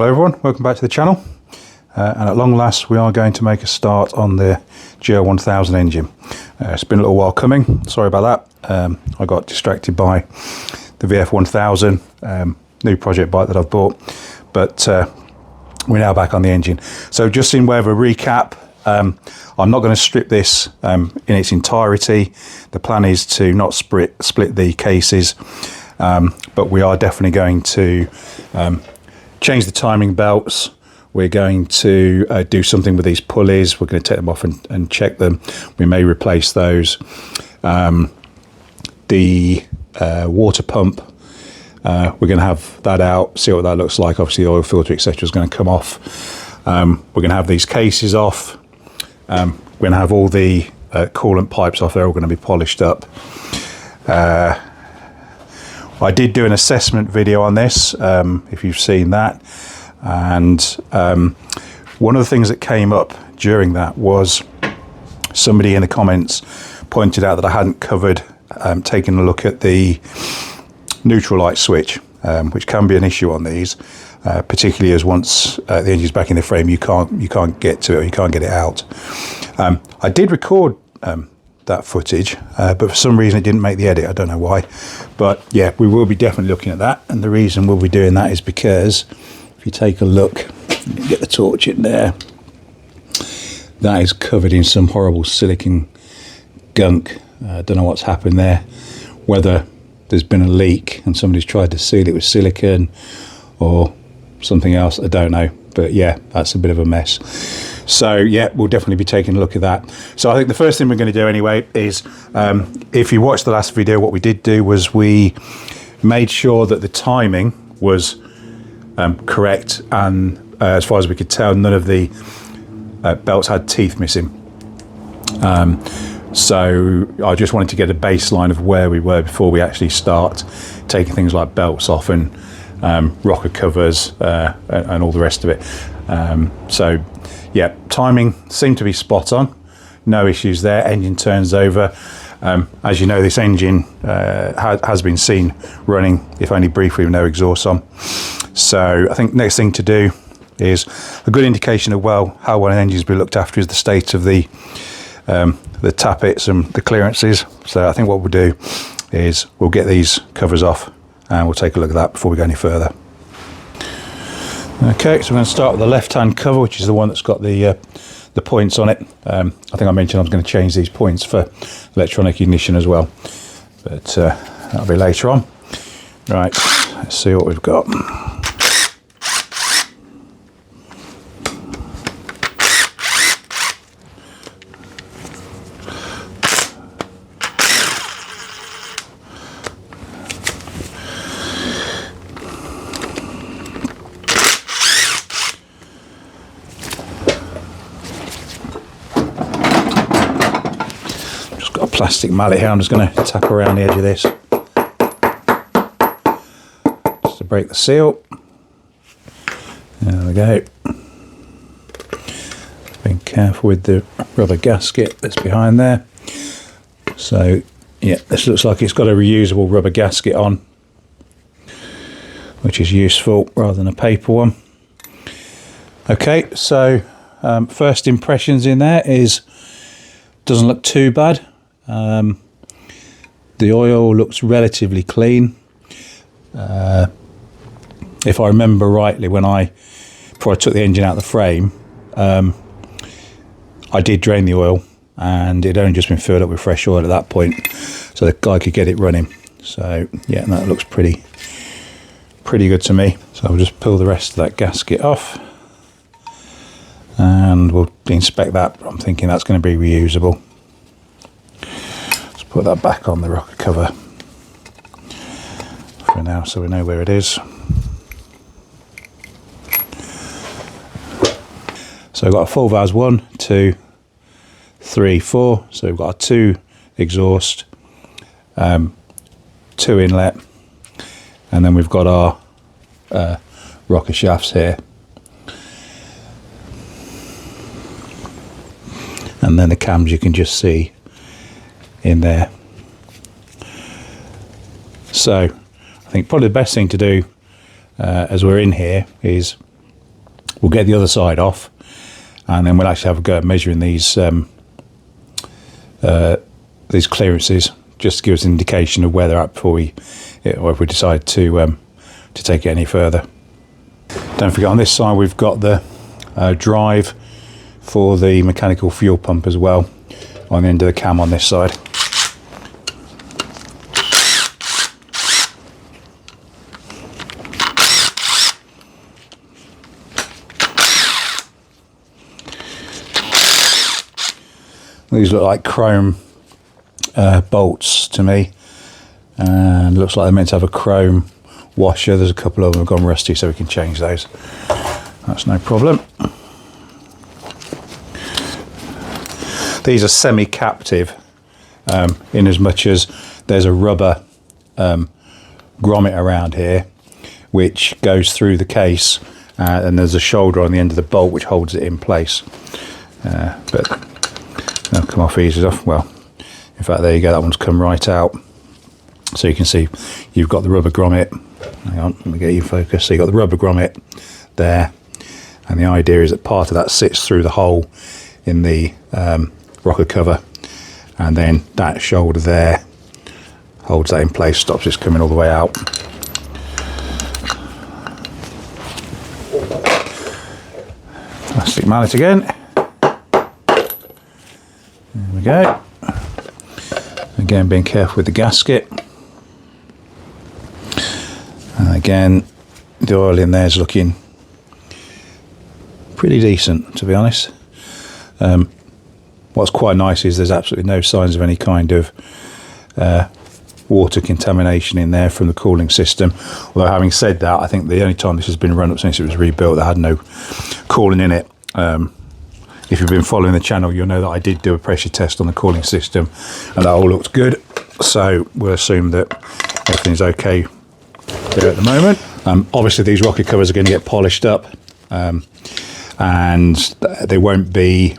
Hello everyone, welcome back to the channel, and at long last we are going to make a start on the GL1000 engine. It's been a little while coming, sorry about that. I got distracted by the VF1000 new project bike that I've bought, but we're now back on the engine. So just in way of a recap, I'm not going to strip this in its entirety. The plan is to not split the cases, but we are definitely going to change the timing belts. We're going to do something with these pulleys. We're going to take them off and check them. We may replace those. The water pump, we're going to have that out, see what that looks like. Obviously the oil filter, etc., is going to come off. We're going to have these cases off. We're going to have all the coolant pipes off. They're all going to be polished up. I did do an assessment video on this, if you've seen that, and one of the things that came up during that was somebody in the comments pointed out that I hadn't covered taking a look at the neutral light switch, which can be an issue on these, particularly as once the engine's back in the frame, you can't get to it, you can't get it out. I did record that footage, but for some reason it didn't make the edit. I don't know why, but yeah, we will be definitely looking at that. And the reason we'll be doing that is because if you take a look, get the torch in there, that is covered in some horrible silicon gunk. I don't know what's happened there, whether there's been a leak and somebody's tried to seal it with silicon or something else, I don't know, but yeah, that's a bit of a mess. So yeah, we'll definitely be taking a look at that. So I think the first thing we're going to do anyway is, if you watched the last video, what we did do was we made sure that the timing was correct, and as far as we could tell, none of the belts had teeth missing. So I just wanted to get a baseline of where we were before we actually start taking things like belts off and rocker covers and all the rest of it. So yeah, timing seemed to be spot on, no issues there. Engine turns over. As you know, this engine has been seen running, if only briefly, with no exhaust on. So I think next thing to do is a good indication of how well an engine's been looked after is the state of the tappets and the clearances. So I think what we'll do is we'll get these covers off and we'll take a look at that before we go any further. Okay, so we're going to start with the left-hand cover, which is the one that's got the points on it. I think I mentioned I was going to change these points for electronic ignition as well, but that'll be later on. Right, let's see what we've got. Plastic mallet here. I'm just going to tap around the edge of this just to break the seal. There we go. Being careful with the rubber gasket that's behind there. So yeah, this looks like it's got a reusable rubber gasket on, which is useful rather than a paper one. Okay, so first impressions in there is doesn't look too bad. The oil looks relatively clean. If I remember rightly, before I took the engine out of the frame, I did drain the oil and it had only just been filled up with fresh oil at that point, so the guy could get it running. So yeah, that looks pretty good to me. So I'll just pull the rest of that gasket off and we'll inspect that. I'm thinking that's going to be reusable. Put that back on the rocker cover for now so we know where it is. So we've got a full valves 1, 2, 3, 4. So we've got a 2 exhaust, 2 inlet, and then we've got our rocker shafts here. And then the cams you can just see in there. So I think probably the best thing to do as we're in here is we'll get the other side off, and then we'll actually have a go at measuring these clearances, just to give us an indication of where they're at before or if we decide to take it any further. Don't forget, on this side we've got the drive for the mechanical fuel pump as well on the end of the cam on this side. These look like chrome bolts to me, and looks like they're meant to have a chrome washer. There's a couple of them have gone rusty, so we can change those. That's no problem. These are semi-captive, in as much as there's a rubber grommet around here which goes through the case, and there's a shoulder on the end of the bolt which holds it in place. But they'll come off easy enough. Well, in fact, there you go, that one's come right out. So you can see you've got the rubber grommet. Hang on, let me get you in focus. So you've got the rubber grommet there, and the idea is that part of that sits through the hole in the rocker cover, and then that shoulder there holds that in place, stops it coming all the way out. Plastic mallet again. There we go. Again, being careful with the gasket. And again, the oil in there is looking pretty decent, to be honest. What's quite nice is there's absolutely no signs of any kind of water contamination in there from the cooling system. Although, having said that, I think the only time this has been run up since it was rebuilt, that had no cooling in it. If you've been following the channel, you'll know that I did do a pressure test on the cooling system, and that all looked good. So we'll assume that everything's okay there at the moment. Obviously, these rocker covers are going to get polished up, and they won't be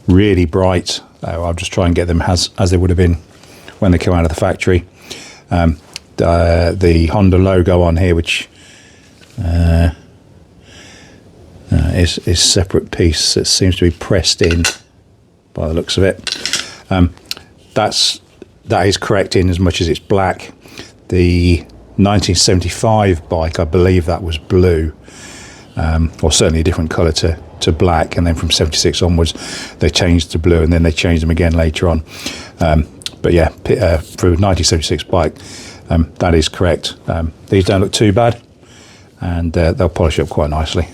really bright. I'll just try and get them as they would have been when they come out of the factory. The Honda logo on here, which is separate piece that seems to be pressed in by the looks of it. That is correct in as much as it's black. The 1975 bike, I believe that was blue, or certainly a different colour to black, and then from 76 onwards they changed to blue, and then they changed them again later on. But yeah, for a 1976 bike, that is correct. These don't look too bad, and they'll polish up quite nicely.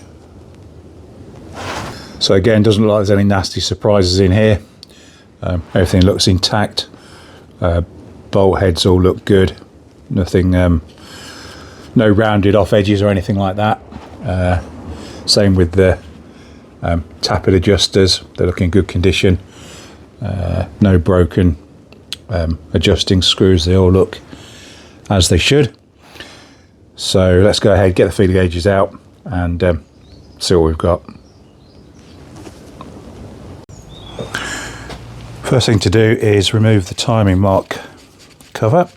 So again, doesn't look like there's any nasty surprises in here. Everything looks intact. Bolt heads all look good. Nothing, no rounded off edges or anything like that. Same with the tappet adjusters. They look in good condition. No broken adjusting screws. They all look as they should. So let's go ahead, get the feeler gauges out, and see what we've got. First thing to do is remove the timing mark cover,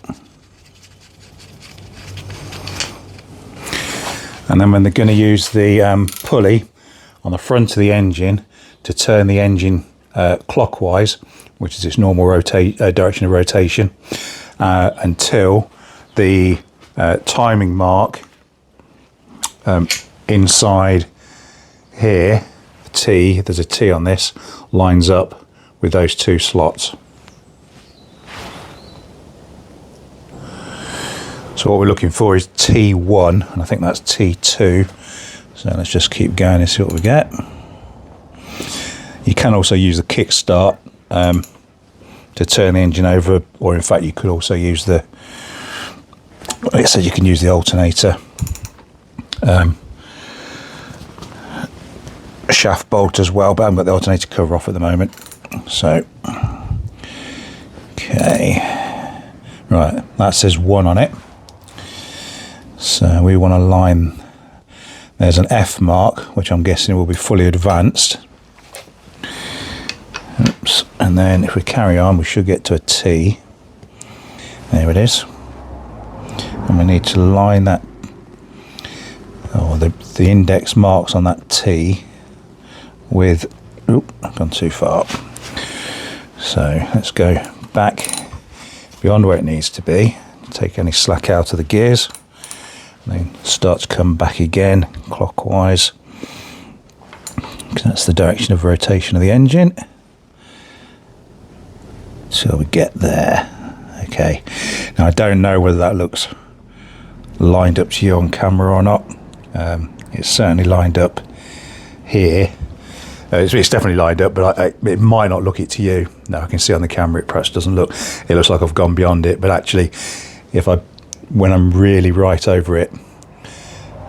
and then when they're going to use the pulley on the front of the engine to turn the engine clockwise, which is its normal direction of rotation, until the timing mark inside here, there's a T on this, lines up with those two slots. So what we're looking for is T1, and I think that's T2. So let's just keep going and see what we get. You can also use the kickstart to turn the engine over, or in fact you could also use the, like I said, you can use the alternator shaft bolt as well, but I haven't got the alternator cover off at the moment. So, okay, right, that says 1 on it. So we want to line, there's an F mark, which I'm guessing will be fully advanced. Oops. And then if we carry on, we should get to a T. There it is. And we need to line that, or the index marks on that T with, oop, I've gone too far. So let's go back beyond where it needs to be, take any slack out of the gears, and then start to come back again clockwise, because that's the direction of rotation of the engine. So we get there. Okay, now I don't know whether that looks lined up to you on camera or not. It's certainly lined up here. It's definitely lined up, but it might not look it to you. Now I can see on the camera it perhaps doesn't look. It looks like I've gone beyond it, but actually, when I'm really right over it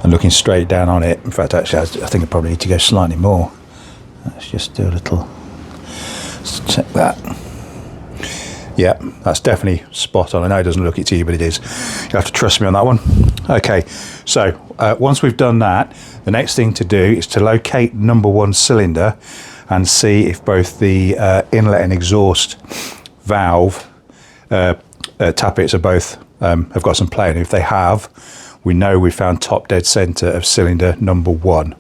and looking straight down on it, in fact, actually, I think I probably need to go slightly more. Let's just do a little. Let's check that. Yeah, that's definitely spot on. I know it doesn't look it to you, but it is. You have to trust me on that one. Okay, so once we've done that, the next thing to do is to locate number 1 cylinder and see if both the inlet and exhaust valve tappets are both have got some play. And if they have, we know we found top dead center of cylinder number 1.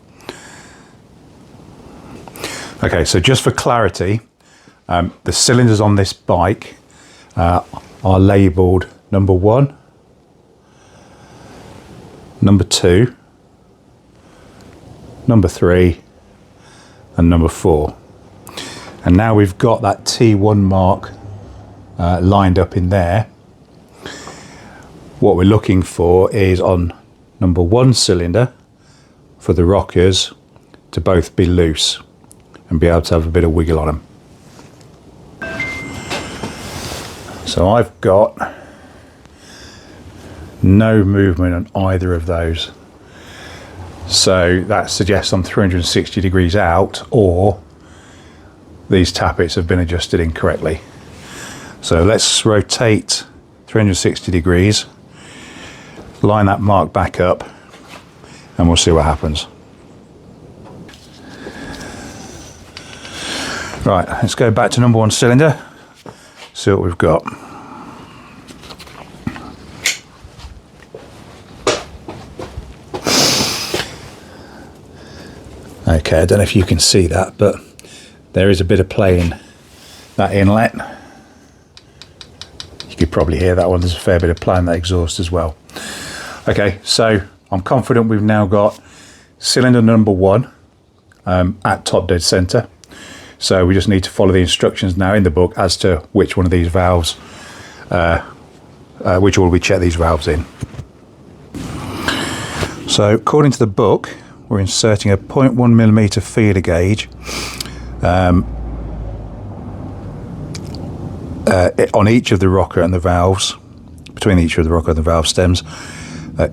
Okay, so just for clarity, the cylinders on this bike are labelled number 1, number 2, number 3 and number 4. And now we've got that T1 mark lined up in there. What we're looking for is on number 1 cylinder for the rockers to both be loose and be able to have a bit of wiggle on them. So I've got no movement on either of those. So that suggests I'm 360 degrees out, or these tappets have been adjusted incorrectly. So let's rotate 360 degrees, line that mark back up, and we'll see what happens. Right, let's go back to number 1 cylinder, see what we've got. Okay, I don't know if you can see that, but there is a bit of play in that inlet. You could probably hear that one. There's a fair bit of play in that exhaust as well. Okay, so I'm confident we've now got cylinder number 1 at top dead center. So we just need to follow the instructions now in the book as to which one of these valves, which order we check these valves in. So according to the book, we're inserting a 0.1mm feeler gauge on each of the rocker and the valves, between each of the rocker and the valve stems,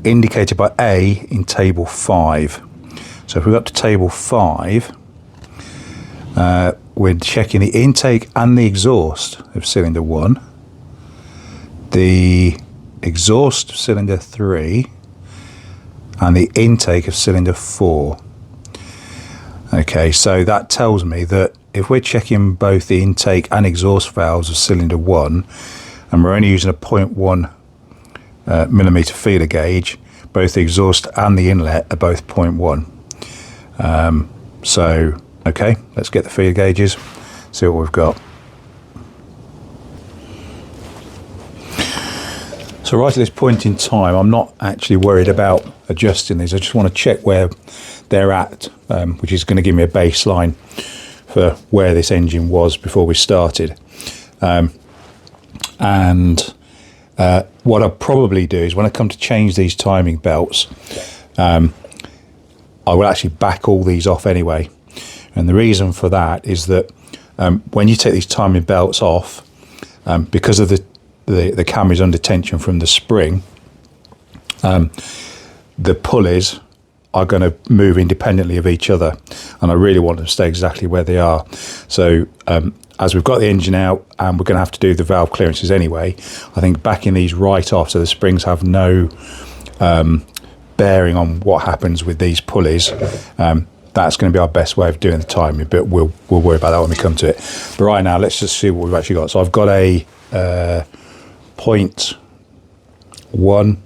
indicated by A in table 5. So if we go up to table 5, we're checking the intake and the exhaust of cylinder 1, the exhaust of cylinder 3, and the intake of cylinder 4. Okay, so that tells me that if we're checking both the intake and exhaust valves of cylinder 1, and we're only using a 0.1 millimeter feeler gauge, both the exhaust and the inlet are both 0.1. So, okay, let's get the feeler gauges, see what we've got. So right at this point in time, I'm not actually worried about adjusting these. I just want to check where they're at, which is going to give me a baseline for where this engine was before we started. What I'll probably do is when I come to change these timing belts, I will actually back all these off anyway. And the reason for that is that when you take these timing belts off, because of the cam is under tension from the spring, the pulleys are going to move independently of each other, and I really want them to stay exactly where they are. So as we've got the engine out and we're going to have to do the valve clearances anyway, I think backing these right off so the springs have no bearing on what happens with these pulleys, that's going to be our best way of doing the timing, but we'll worry about that when we come to it. But right now, let's just see what we've actually got. So I've got a 0.1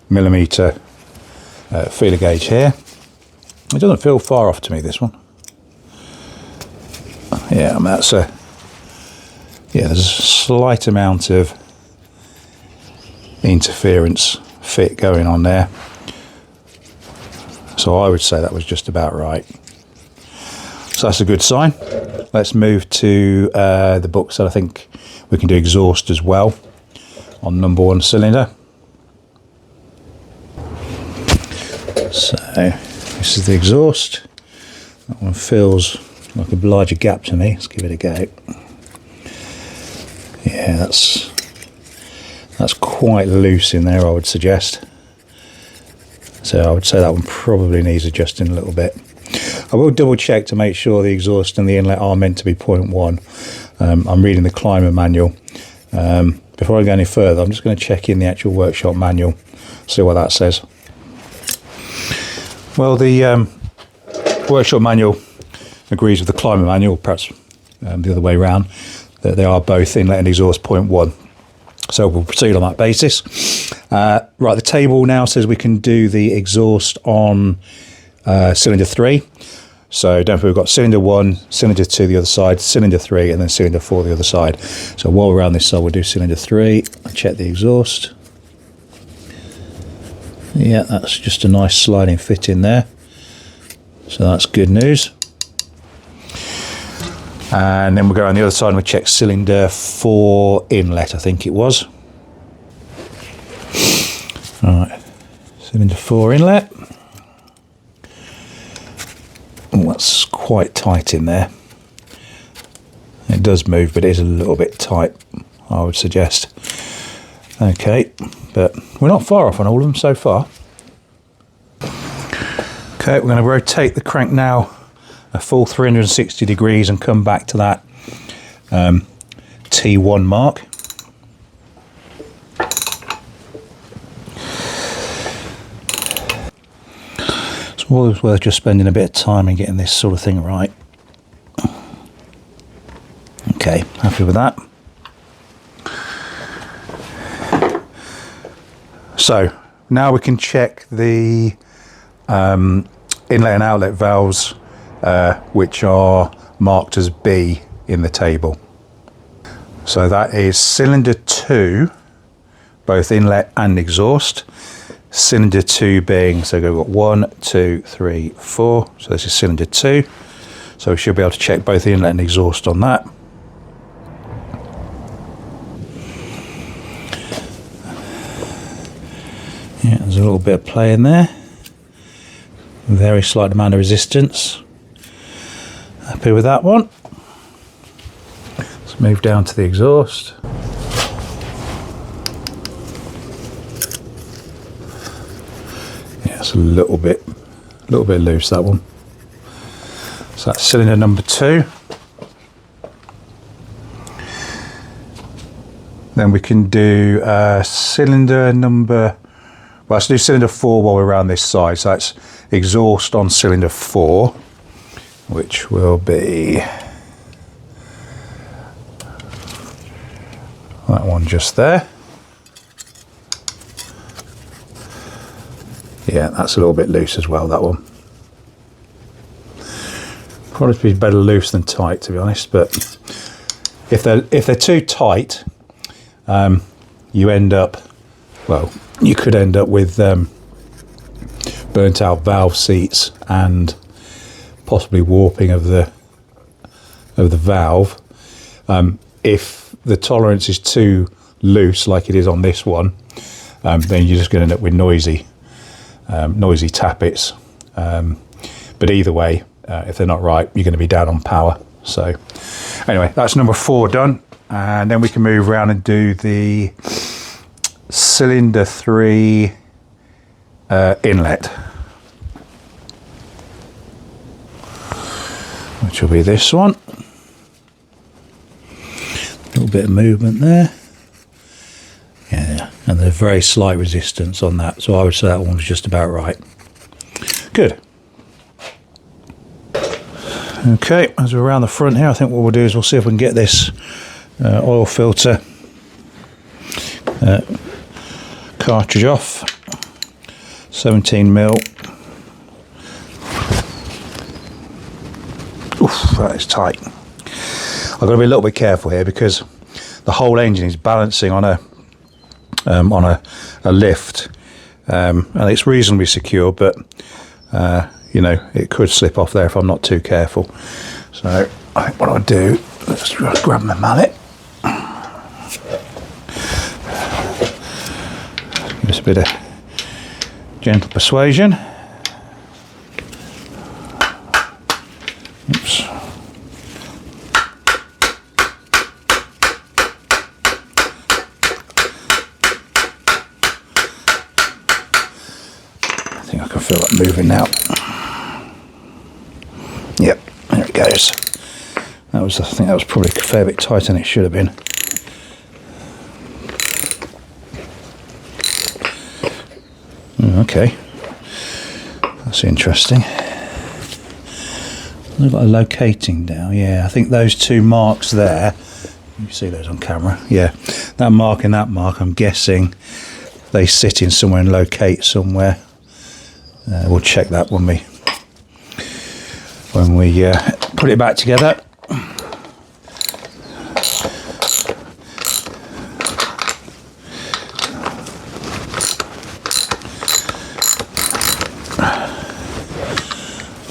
millimeter feeler gauge here. It doesn't feel far off to me, this one. Yeah, I mean, that's a, yeah, there's a slight amount of interference fit going on there. So I would say that was just about right. So that's a good sign. Let's move to the book. So I think we can do exhaust as well on number 1 cylinder. So this is the exhaust. That one feels like a larger gap to me. Let's give it a go. Yeah, that's quite loose in there, I would suggest. So I would say that one probably needs adjusting a little bit. I will double check to make sure the exhaust and the inlet are meant to be 0.1. I'm reading the climber manual. Before I go any further, I'm just going to check in the actual workshop manual, see what that says. Well, the workshop manual agrees with the climber manual, perhaps the other way around, that they are both inlet and exhaust 0.1. So we'll proceed on that basis. Right, the table now says we can do the exhaust on cylinder 3. So don't forget, we've got cylinder 1, cylinder 2 the other side, cylinder 3, and then cylinder 4 the other side. So while we're on this side, we'll do cylinder 3 and check the exhaust. Yeah, that's just a nice sliding fit in there. So that's good news. And then we'll go around the other side and we'll check cylinder 4 inlet, I think it was. Alright, cylinder 4 inlet. Oh, that's quite tight in there. It does move, but it is a little bit tight, I would suggest. Okay, but we're not far off on all of them so far. Okay, we're going to rotate the crank now a full 360 degrees and come back to that T1 mark. It's always worth just spending a bit of time and getting this sort of thing right. Okay, happy with that. So now we can check the inlet and outlet valves, which are marked as B in the table. So that is cylinder 2, both inlet and exhaust. Cylinder 2 being, so we've got 1, 2, 3, 4. So this is cylinder 2. So we should be able to check both the inlet and exhaust on that. Yeah, there's a little bit of play in there. Very slight amount of resistance. Happy with that one. Let's move down to the exhaust. Yeah, it's a little bit loose, that one. So that's cylinder number 2. Then we can do cylinder number, well, let's do cylinder 4 while we're around this side. So that's exhaust on cylinder 4, which will be that one just there. Yeah, that's a little bit loose as well, that one. Probably be better loose than tight, to be honest, but if they're too tight, you end up, well, you could end up with burnt out valve seats and possibly warping of the valve. If the tolerance is too loose, like it is on this one, then you're just going to end up with noisy tappets. But either way, if they're not right, you're going to be down on power. So anyway, that's number 4 done, and then we can move around and do the cylinder 3 inlet, which will be this one. A little bit of movement there. Yeah, and there's very slight resistance on that, so I would say that one was just about right. Good. Okay, as we're around the front here, I think what we'll do is we'll see if we can get this oil filter cartridge off. 17mm. Oof, that is tight. I've got to be a little bit careful here because the whole engine is balancing on a lift, and it's reasonably secure, but you know, it could slip off there if I'm not too careful. So I think what I'll do, let's just grab my mallet. Give us a bit of gentle persuasion. Oops. I think I can feel that moving now. Yep, there it goes. I think that was probably a fair bit tighter than it should have been. Okay, that's interesting. Look like a locating down. Yeah, I think those two marks there, you see those on camera, yeah, that mark and that mark, I'm guessing they sit in somewhere and locate somewhere. We'll check that when we put it back together.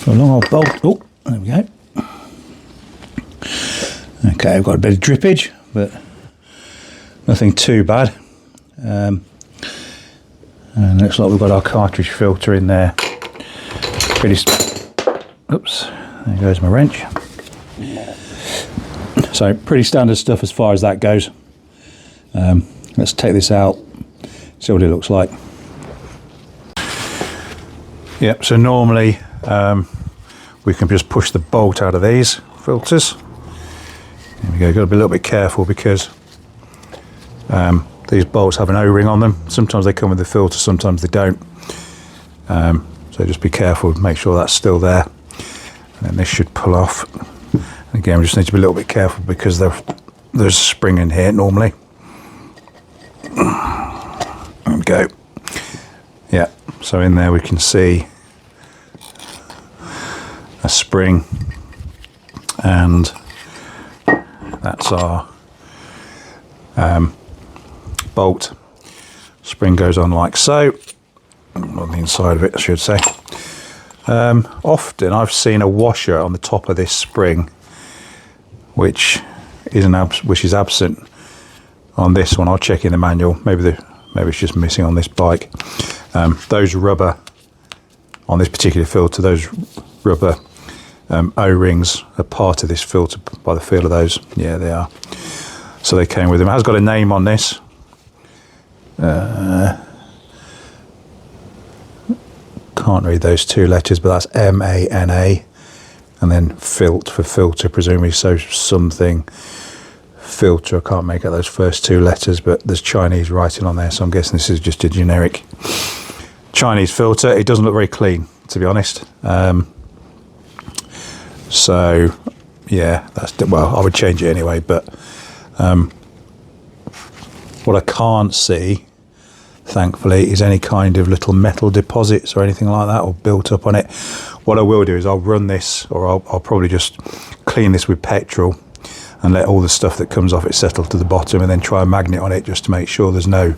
A long old bolt. Oh, there we go. Okay, I've got a bit of drippage, but nothing too bad. And looks like we've got our cartridge filter in there. Oops, there goes my wrench. So pretty standard stuff as far as that goes. Let's take this out, see what it looks like. Yep, so normally we can just push the bolt out of these filters. There we go, got to be a little bit careful because these bolts have an O-ring on them. Sometimes they come with the filter, sometimes they don't. So just be careful, make sure that's still there. And then this should pull off. And again, we just need to be a little bit careful because there's a spring in here normally. There we go. Yeah, so in there we can see a spring, and that's our bolt. Spring goes on like so, on the inside of it I should say. Often I've seen a washer on the top of this spring which is absent on this one. I'll check in the manual, maybe it's just missing on this bike. Those rubber on this particular filter, those rubber O-rings are part of this filter by the feel of those. Yeah, they are. So they came with them. It has got a name on this. Can't read those two letters, but that's M-A-N-A, and then Filt for filter, presumably, so something filter. I can't make out those first two letters, but there's Chinese writing on there, so I'm guessing this is just a generic Chinese filter. It doesn't look very clean, to be honest. So yeah, well, I would change it anyway, but what I can't see, thankfully, is any kind of little metal deposits or anything like that, or built up on it. What I will do is I'll run this, or I'll probably just clean this with petrol and let all the stuff that comes off it settle to the bottom, and then try a magnet on it just to make sure there's no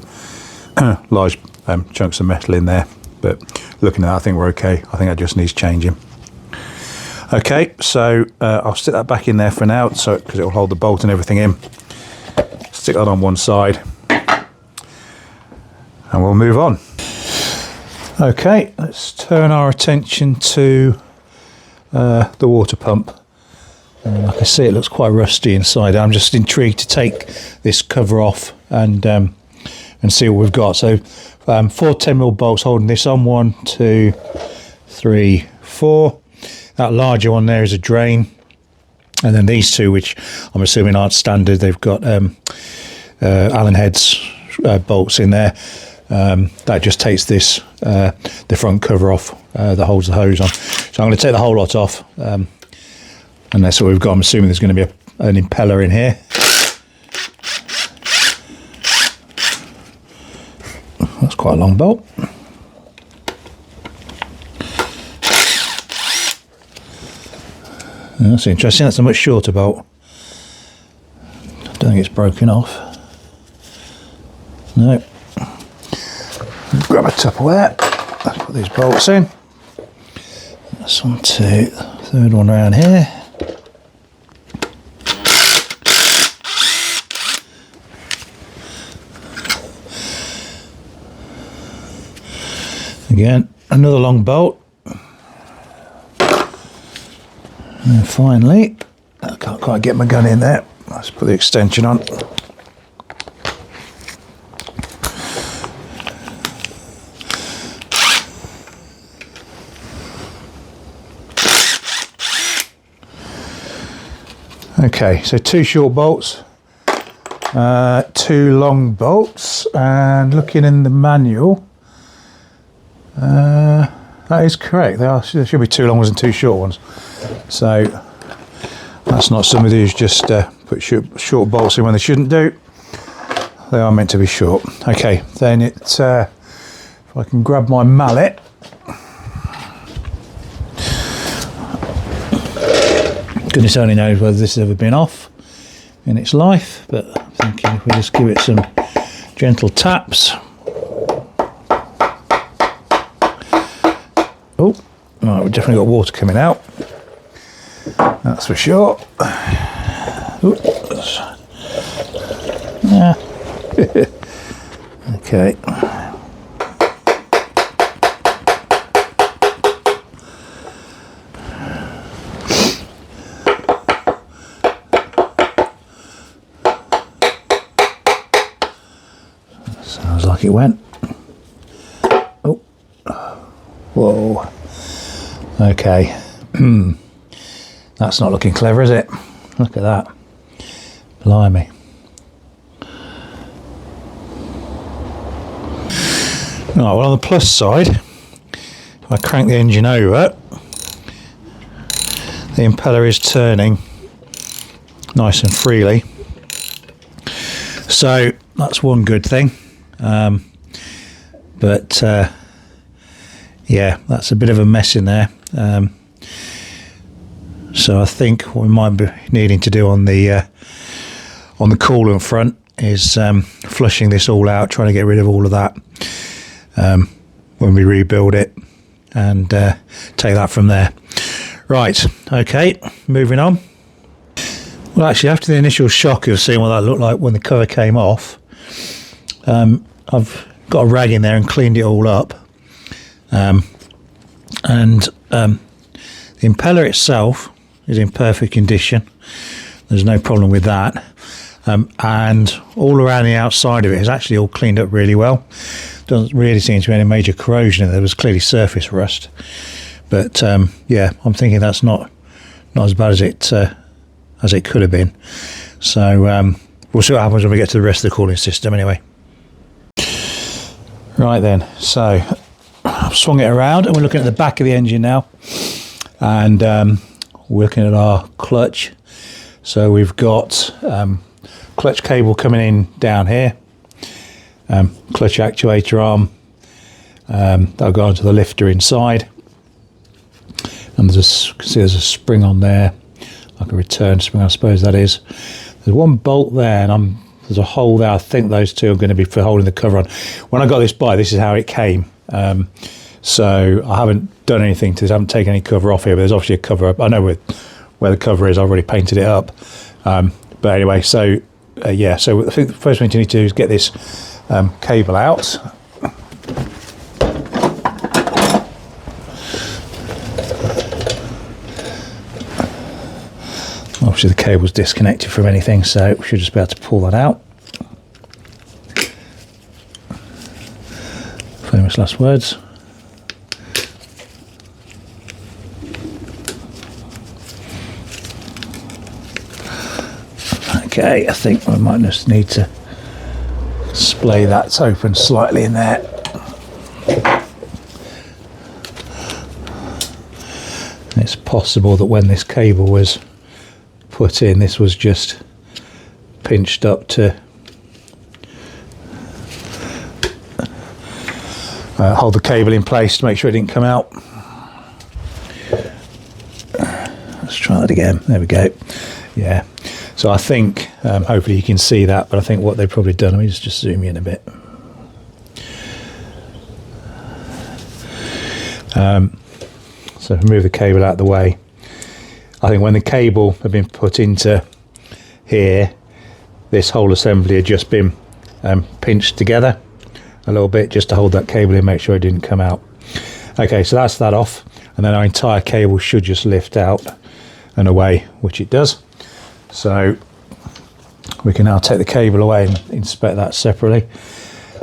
large chunks of metal in there. But looking at that, I think we're okay. I think that just needs changing. Okay, so I'll stick that back in there for now, so because it'll hold the bolt and everything in. Stick that on one side, and we'll move on. Okay, let's turn our attention to the water pump. Like I say, it looks quite rusty inside. I'm just intrigued to take this cover off and see what we've got. So 4 10mm bolts holding this on. 1, 2, 3, 4. That larger one there is a drain, and then these two, which I'm assuming aren't standard, they've got Allen heads bolts in there. That just takes this the front cover off that holds the hose on. So I'm going to take the whole lot off, and that's what we've got. I'm assuming there's going to be an impeller in here. That's quite a long bolt. That's interesting. That's a much shorter bolt. I don't think it's broken off. No. Grab a Tupperware. Let's put these bolts in. That's 1, 2. Third one around here. Again, another long bolt. And finally, I can't quite get my gun in there. Let's put the extension on. Okay, so 2 short bolts, 2 long bolts, and looking in the manual, that is correct. There should be 2 long ones and 2 short ones. So that's not somebody who's just put short bolts in when they shouldn't do. They are meant to be short. Okay, then if I can grab my mallet. Goodness only knows whether this has ever been off in its life, but I'm thinking if we just give it some gentle taps. Oh, right, we've definitely got water coming out. That's for sure. Oops. Yeah. Okay. Sounds like it went. Oh. Whoa. Okay. That's not looking clever, is it? Look at that. Blimey. Right, well, on the plus side, if I crank the engine over, the impeller is turning nice and freely. So that's one good thing. But yeah, that's a bit of a mess in there. So I think what we might be needing to do on the coolant front is flushing this all out, trying to get rid of all of that when we rebuild it, and take that from there. Right, okay, moving on. Well, actually, after the initial shock of seeing what that looked like when the cover came off, I've got a rag in there and cleaned it all up. And the impeller itself is in perfect condition. There's no problem with that. And all around the outside of it is actually all cleaned up really well. Doesn't really seem to be any major corrosion. There was clearly surface rust. But yeah, I'm thinking that's not as bad as it could have been. So we'll see what happens when we get to the rest of the cooling system anyway. Right then, so I've swung it around and we're looking at the back of the engine now, and we're looking at our clutch. So we've got clutch cable coming in down here, clutch actuator arm that'll go onto the lifter inside, and there's a spring on there, like a return spring I suppose that is. There's one bolt there, and there's a hole there. I think those two are going to be for holding the cover on. When I got this bike, this is how it came. So I haven't done anything to this. I haven't taken any cover off here, but there's obviously a cover up. I know where the cover is. I've already painted it up. But anyway, so yeah. So I think the first thing you need to do is get this cable out. Obviously the cable's disconnected from anything, so we should just be able to pull that out. Famous last words. Okay, I think I might just need to splay that open slightly in there. It's possible that when this cable was put in, this was just pinched up to hold the cable in place to make sure it didn't come out. Let's Let's try that again. There we go. Yeah. So I think, hopefully you can see that, but I think what they've probably done, let me just zoom in a bit. So move the cable out of the way. I think when the cable had been put into here, this whole assembly had just been pinched together a little bit just to hold that cable in, make sure it didn't come out. Okay, so that's that off, and then our entire cable should just lift out and away, which it does. So we can now take the cable away and inspect that separately.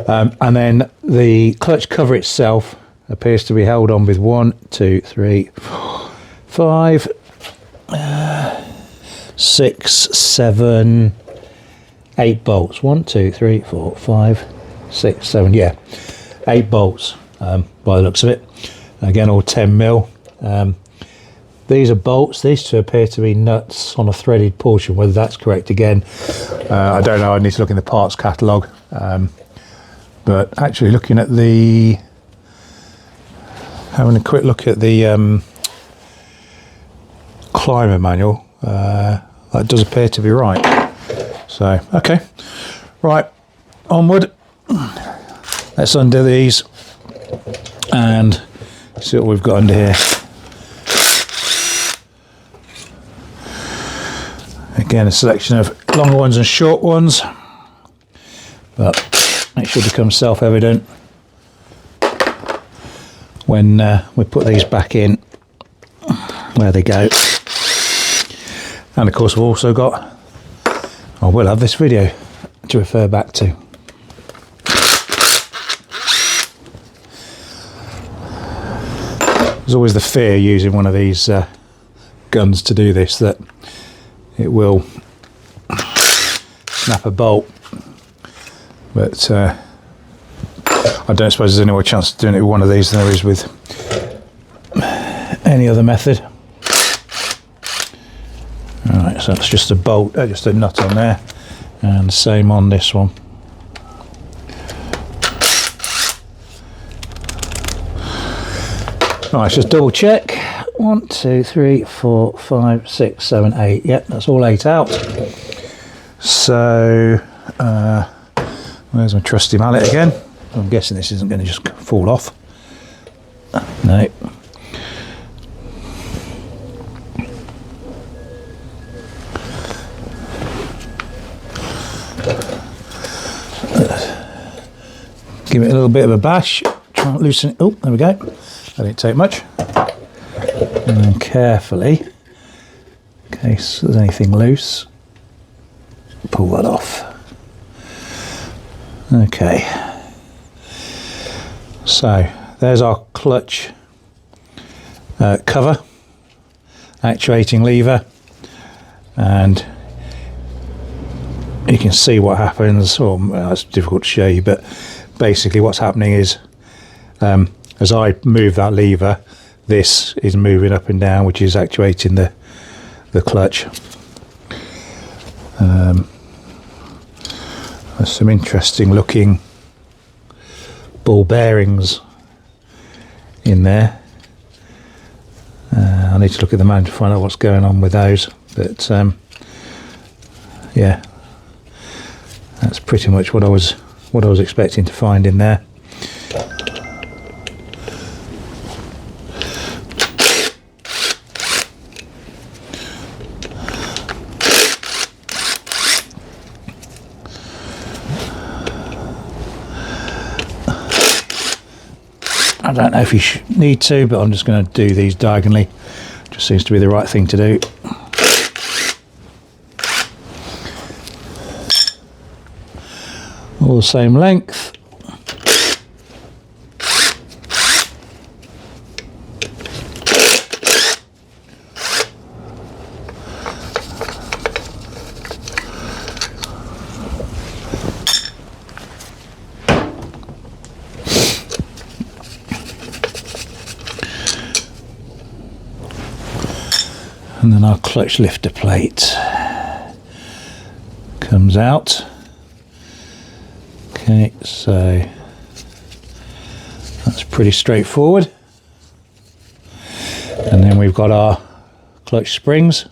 And then the clutch cover itself appears to be held on with 1, 2, 3, 4, 5, 6, 7, 8 bolts. 1, 2, 3, 4, 5, 6, 7, yeah, 8 bolts by the looks of it. Again, all 10 mil. These are bolts. These two appear to be nuts on a threaded portion. Whether that's correct, again, I don't know. I need to look in the parts catalogue. But actually, looking at the, having a quick look at the climber manual, that does appear to be right. So, okay, right, onward. Let's undo these and see what we've got under here. Again, a selection of longer ones and short ones, but it should become self-evident when we put these back in where they go. And of course, we've also got, I will have this video to refer back to. There's always the fear using one of these guns to do this, that it will snap a bolt, but I don't suppose there's any more chance of doing it with one of these than there is with any other method. Alright, so that's just a bolt, just a nut on there, and same on this one. Right, let's just double check. 1, 2, 3, 4, 5, 6, 7, 8. Yep, that's all 8 out. So, where's my trusty mallet again? I'm guessing this isn't going to just fall off. No. Give it a little bit of a bash. Try and loosen it. Oh, there we go. That didn't take much. And then carefully, in case there's anything loose, pull that off. Okay. So there's our clutch cover, actuating lever, and you can see what happens. Or it's difficult to show you, but basically what's happening is as I move that lever, this is moving up and down, which is actuating the clutch. There's some interesting looking ball bearings in there. I need to look at the manual to find out what's going on with those, but yeah, that's pretty much what I was expecting to find in there. I don't know if you need to, but I'm just going to do these diagonally. Just seems to be the right thing to do. All the same length. And then our clutch lifter plate comes out. Okay, so that's pretty straightforward. And then we've got our clutch springs,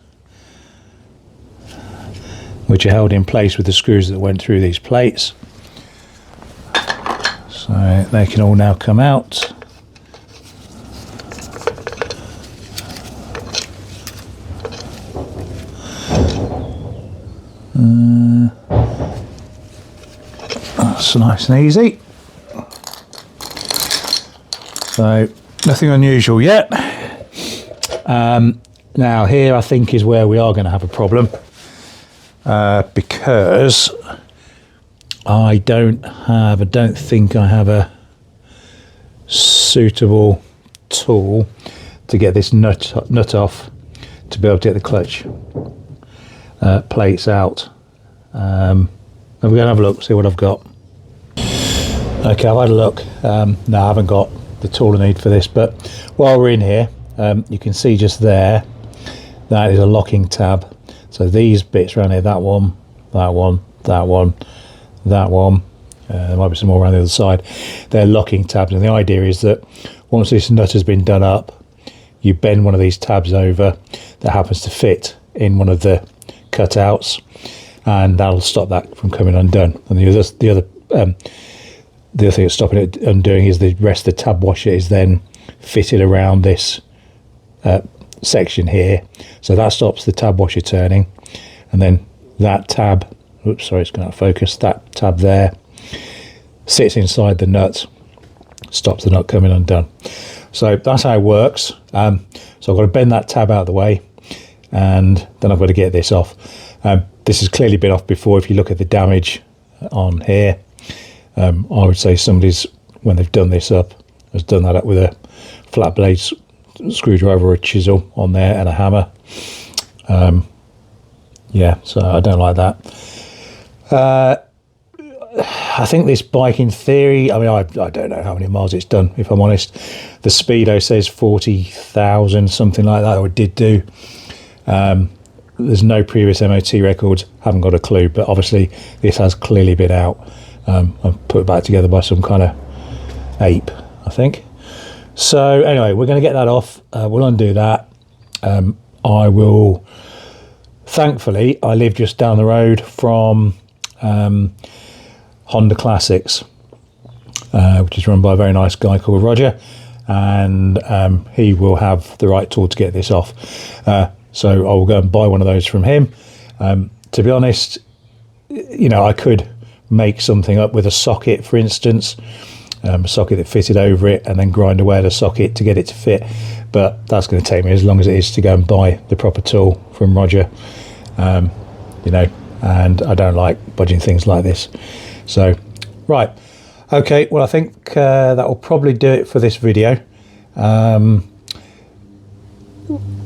which are held in place with the screws that went through these plates. So they can all now come out. That's nice and easy. So nothing unusual yet. Now here I think is where we are going to have a problem, because I don't think I have a suitable tool to get this nut off to be able to get the clutch plates out. I'm going to have a look, see what I've got. Okay, I've had a look. No, I haven't got the tool I need for this, but while we're in here, you can see just there, that is a locking tab. So these bits around here, that one, that one, that one, that one, there might be some more around the other side, they're locking tabs, and the idea is that once this nut has been done up, you bend one of these tabs over that happens to fit in one of the cutouts, and that'll stop that from coming undone. And the other thing that's stopping it undoing is the rest of the tab washer is then fitted around this section here, so that stops the tab washer turning, and then that tab, oops, sorry, it's going out of focus, that tab there sits inside the nut, stops the nut coming undone. So that's how it works. So I've got to bend that tab out of the way, and then I've got to get this off. This has clearly been off before. If you look at the damage on here, I would say somebody's, when they've done this up, has done that up with a flat blade screwdriver or a chisel on there and a hammer. Yeah, so I don't like that. I think this bike, in theory, I mean, I don't know how many miles it's done, if I'm honest. The speedo says 40,000, something like that, or it did do. There's no previous MOT records, haven't got a clue, but obviously this has clearly been out. I've put it back together by some kind of ape, I think. So anyway, we're going to get that off. We'll undo that. I will, thankfully, I live just down the road from Honda Classics, which is run by a very nice guy called Roger, and he will have the right tool to get this off. So I will go and buy one of those from him. To be honest, you know, I could make something up with a socket, for instance, a socket that fitted over it, and then grind away at a socket to get it to fit, but that's going to take me as long as it is to go and buy the proper tool from Roger, you know, and I don't like budging things like this. So right, okay, well, I think that will probably do it for this video.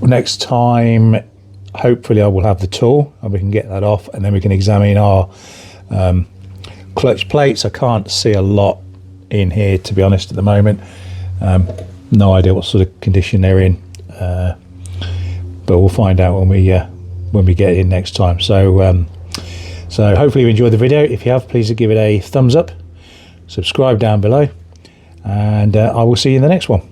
Next time, hopefully I will have the tool and we can get that off, and then we can examine our clutch plates. I can't see a lot in here, to be honest, at the moment. No idea what sort of condition they're in, but we'll find out when we get in next time. So so hopefully you enjoyed the video. If you have, please give it a thumbs up, subscribe down below, and I will see you in the next one.